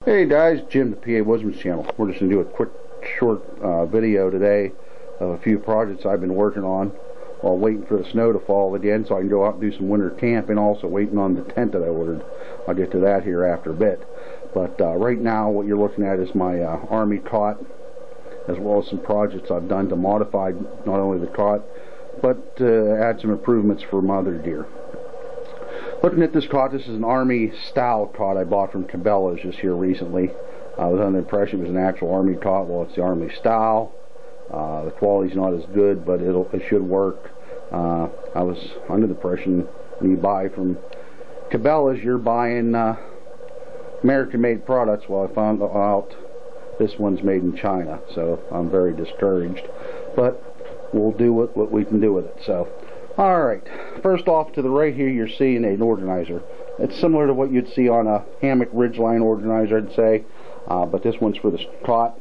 Hey guys, Jim, the PA Woodsman's channel. We're just going to do a quick, short video today of a few projects I've been working on while waiting for the snow to fall again so I can go out and do some winter camping, also waiting on the tent that I ordered. I'll get to that here after a bit. But right now what you're looking at is my Army cot, as well as some projects I've done to modify not only the cot, but add some improvements for my other gear. Looking at this cot, this is an Army style cot I bought from Cabela's just here recently. I was under the impression it was an actual Army cot. Well, it's the Army style. The quality's not as good, but it should work. I was under the impression when you buy from Cabela's, you're buying American-made products. Well, I found out this one's made in China, so I'm very discouraged. But we'll do what we can do with it. So. Alright, first off to the right here you're seeing an organizer. It's similar to what you'd see on a hammock ridgeline organizer, I'd say, but this one's for the cot.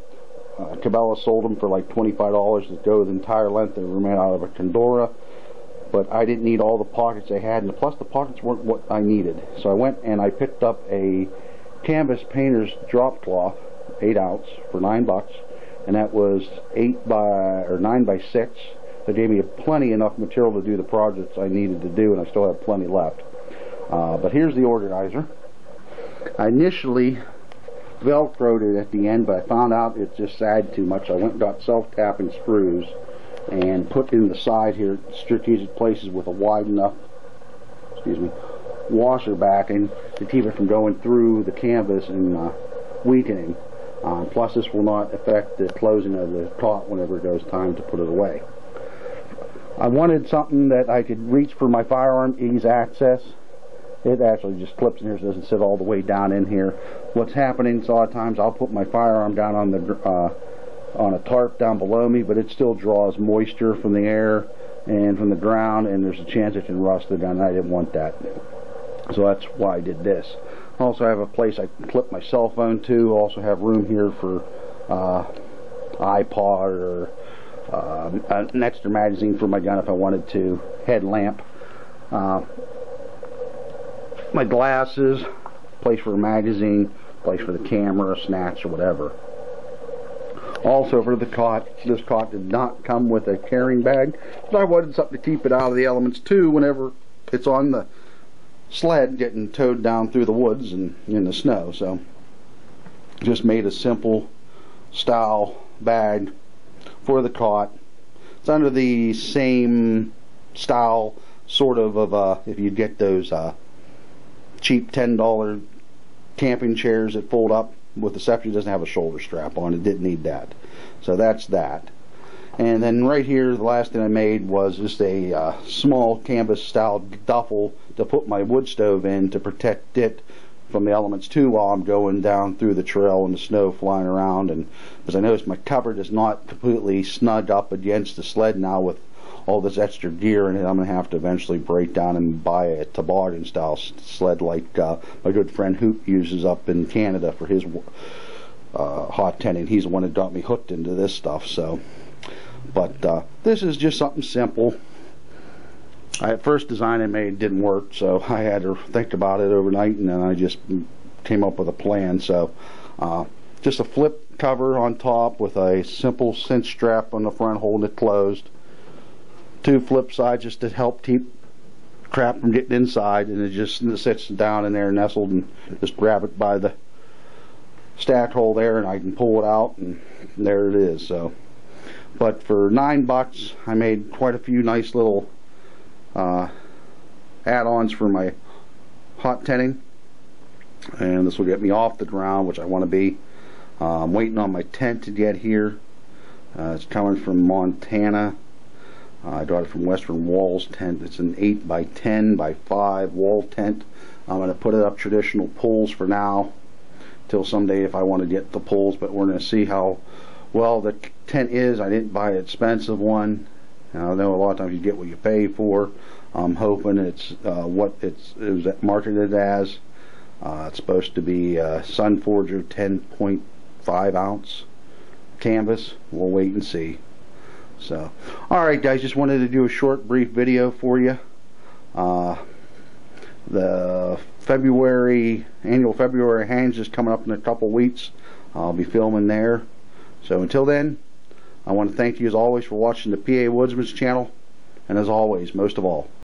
Cabela sold them for like $25 to go the entire length. They were made out of a Condora, but I didn't need all the pockets they had, and plus the pockets weren't what I needed. So I went and I picked up a canvas painter's drop cloth, 8 ounce, for $9, and that was 9 by 6. They gave me plenty enough material to do the projects I needed to do, and I still have plenty left. But here's the organizer. I initially velcroed it at the end, but I found out it just sagged too much. I went and got self-tapping screws and put in the side here strategic places with a wide enough, washer backing to keep it from going through the canvas and weakening. Plus this will not affect the closing of the cot whenever it goes time to put it away. I wanted something that I could reach for my firearm, ease access. It actually just clips in here, so it doesn't sit all the way down in here. What's happening is a lot of times I'll put my firearm down on the on a tarp down below me, but it still draws moisture from the air and from the ground, and there's a chance it can rust it down, and I didn't want that. So that's why I did this. I also have a place I can clip my cell phone to. I also have room here for iPod or an extra magazine for my gun if I wanted to, headlamp, my glasses, place for a magazine, place for the camera, snacks, or whatever. Also for the cot, this cot did not come with a carrying bag, but I wanted something to keep it out of the elements too whenever it's on the sled getting towed down through the woods and in the snow. So just made a simple style bag for the cot. It's under the same style sort of if you get those cheap $10 camping chairs that fold up with the exception it doesn't have a shoulder strap on. It didn't need that. So that's that. And then right here the last thing I made was just a small canvas style duffel to put my wood stove in to protect it from the elements too while I'm going down through the trail and the snow flying around. And as I noticed, my cupboard is not completely snug up against the sled now with all this extra gear in it. I'm going to have to eventually break down and buy a toboggan style sled like my good friend Hoop uses up in Canada for his hot tenting. He's the one that got me hooked into this stuff. So, but this is just something simple. At first design I made didn't work, so I had to think about it overnight, and then I just came up with a plan. So just a flip cover on top with a simple cinch strap on the front holding it closed, 2 flip sides just to help keep crap from getting inside, and it just sits down in there nestled, and just grab it by the stack hole there and I can pull it out, and there it is. So, but for $9 I made quite a few nice little add-ons for my hot tenting, and this will get me off the ground, which I want to be. I'm waiting on my tent to get here. It's coming from Montana. I got it from Western Walls Tent. It's an 8 by 10 by 5 wall tent. I'm going to put it up traditional poles for now till someday if I want to get the poles, but we're going to see how well the tent is. I didn't buy an expensive one. I know a lot of times you get what you pay for. I'm hoping it's what it was marketed as. It's supposed to be Sunforger 10.5 ounce canvas. We'll wait and see. So, alright guys, just wanted to do a short brief video for you. The annual February Hands is coming up in a couple weeks. I'll be filming there. So until then, I want to thank you as always for watching the PA Woodsman's channel, and as always, most of all,